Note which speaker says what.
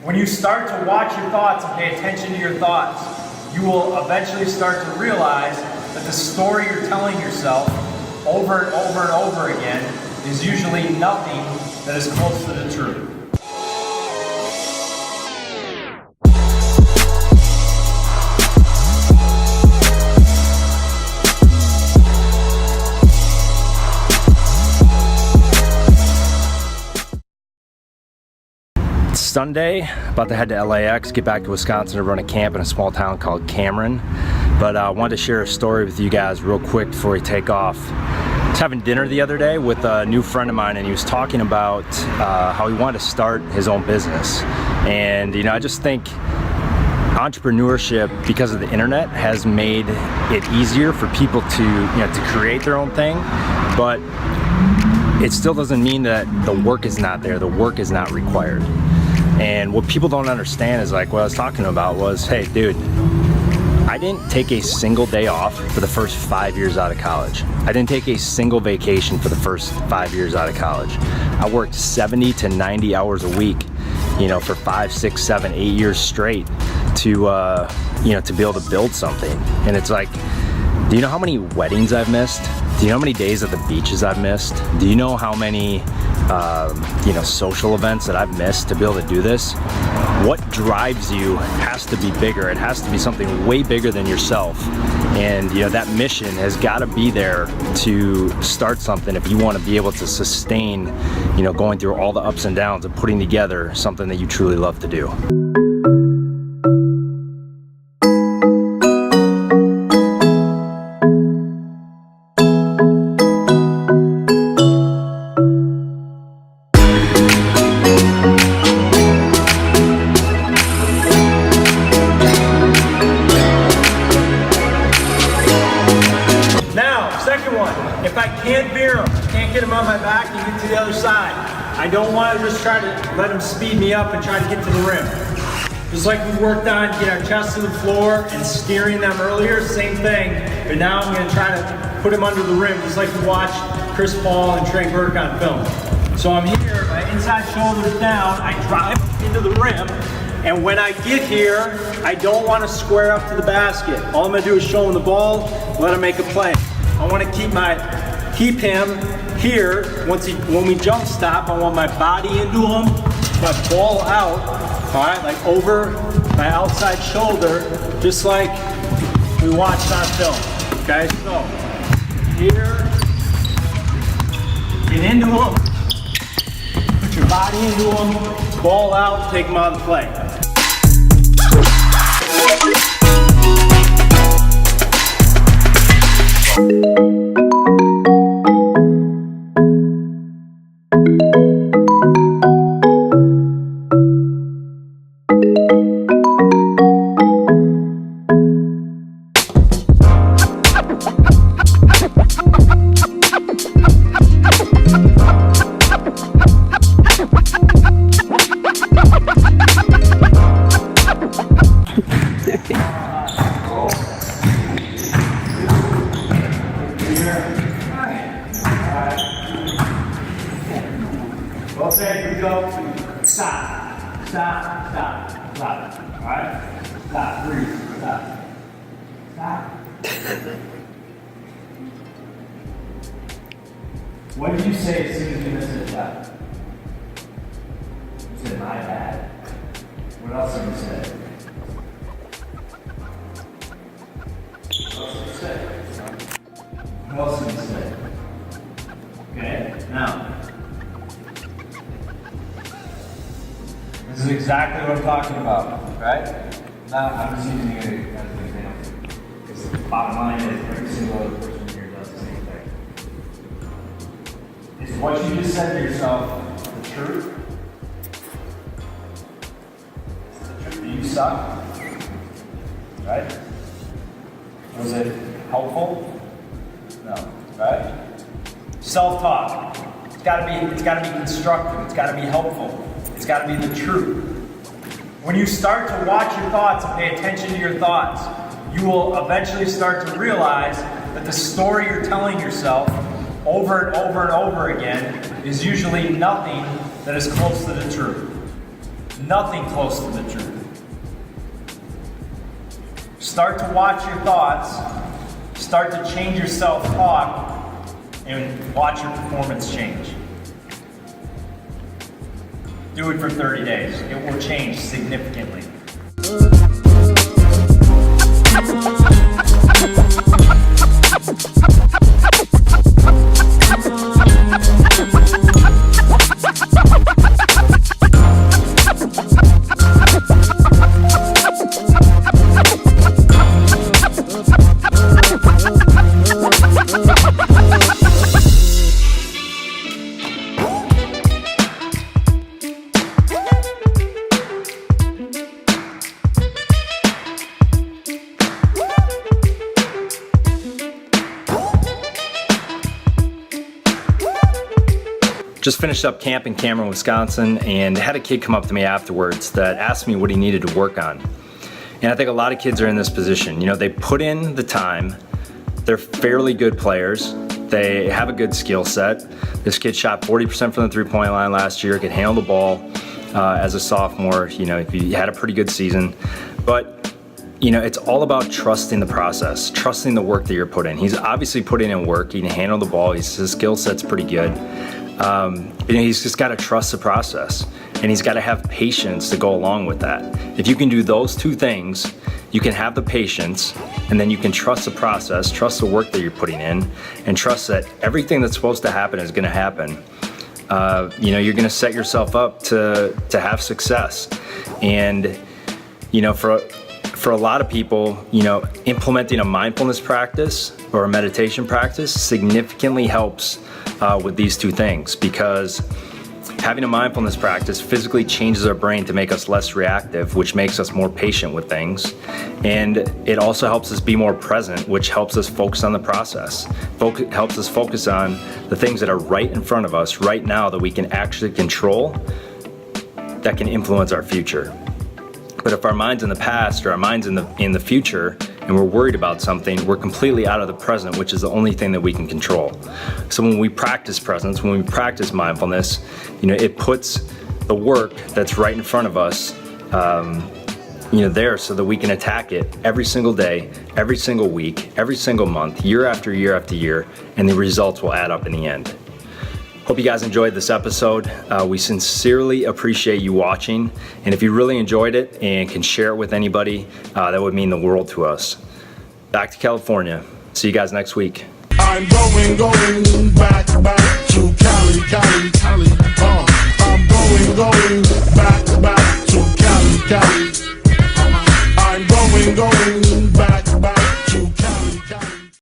Speaker 1: When you start to watch your thoughts and pay attention to your thoughts, you will eventually start to realize that the story you're telling yourself over and over and over again is usually nothing that is close to the truth.
Speaker 2: Sunday, about to head to LAX, get back to Wisconsin to run a camp in a small town called Cameron. But I wanted to share a story with you guys real quick before we take off. I was having dinner the other day with a new friend of mine, and he was talking about how he wanted to start his own business. And you know, I just think entrepreneurship, because of the internet, has made it easier for people to create their own thing. But it still doesn't mean that the work is not there, the work is not required. And what people don't understand is, like what I was talking about was, hey dude, I didn't take a single day off for the first 5 years out of college. I didn't take a single vacation for the first 5 years out of college. I worked 70 to 90 hours a week, you know, for 5, 6, 7, 8 years straight to, to be able to build something. And it's like, do you know how many weddings I've missed? Do you know how many days at the beaches I've missed? Do you know how many social events that I've missed to be able to do this? What drives you has to be bigger. It has to be something way bigger than yourself. And that mission has got to be there to start something if you want to be able to sustain, going through all the ups and downs of putting together something that you truly love to do.
Speaker 1: If I can't veer him, can't get him on my back and get to the other side, I don't want to just try to let him speed me up and try to get to the rim. Just like we worked on, get our chest to the floor and steering them earlier, same thing. But now I'm going to try to put him under the rim, just like we watched Chris Paul and Trey Burke on film. So I'm here, my inside shoulder's down, I drive into the rim, and when I get here, I don't want to square up to the basket. All I'm going to do is show him the ball, let him make a play. I want to keep him here. When we jump stop, I want my body into him, my ball out, all right, like over my outside shoulder, just like we watched on film. Okay, so here, get into him, put your body into him, ball out, take him out and play. Okay, here we go. Stop, stop, stop, stop. All right? Stop, breathe, stop. Stop. What did you say as soon as you missed a shot? You said, my bad. What else did you say? What else did you say? What else did you say? Okay, now. This is exactly what I'm talking about, right? Now, I'm just using it as an example. Because the bottom line is every single other person here does the same thing. Is what you just said to yourself the truth? Is the truth that you suck? Right? Was it helpful? No, right? Self-talk. It's gotta be constructive, it's gotta be helpful. It's got to be the truth. When you start to watch your thoughts and pay attention to your thoughts, you will eventually start to realize that the story you're telling yourself over and over and over again is usually nothing that is close to the truth. nothing close to the truth. Start to watch your thoughts, start to change your self-talk, and watch your performance change. Do it for 30 days. It will change significantly.
Speaker 2: Just finished up camp in Cameron, Wisconsin, and had a kid come up to me afterwards that asked me what he needed to work on. And I think a lot of kids are in this position. You know, they put in the time, they're fairly good players, they have a good skill set. This kid shot 40% from the three-point line last year, could handle the ball as a sophomore. You know, he had a pretty good season. But, you know, it's all about trusting the process, trusting the work that you're putting in. He's obviously putting in work, he can handle the ball, his skill set's pretty good. You know, he's just got to trust the process, and he's got to have patience to go along with that. If you can do those two things, you can have the patience, and then you can trust the process, trust the work that you're putting in, and trust that everything that's supposed to happen is going to happen. You know, you're going to set yourself up to have success. And, you know, for a lot of people, you know, implementing a mindfulness practice or a meditation practice significantly helps with these two things, because having a mindfulness practice physically changes our brain to make us less reactive, which makes us more patient with things. And it also helps us be more present, which helps us focus on the process. Helps us focus on the things that are right in front of us right now that we can actually control, that can influence our future. But if our mind's in the past or our mind's in the future, and we're worried about something, we're completely out of the present, which is the only thing that we can control. So when we practice presence, when we practice mindfulness, you know, it puts the work that's right in front of us, you know, there so that we can attack it every single day, every single week, every single month, year after year after year, and the results will add up in the end. Hope you guys enjoyed this episode. We sincerely appreciate you watching. And if you really enjoyed it and can share it with anybody, that would mean the world to us. Back to California. See you guys next week.
Speaker 3: I'm going back to Cali. I'm going back to Cali. I'm going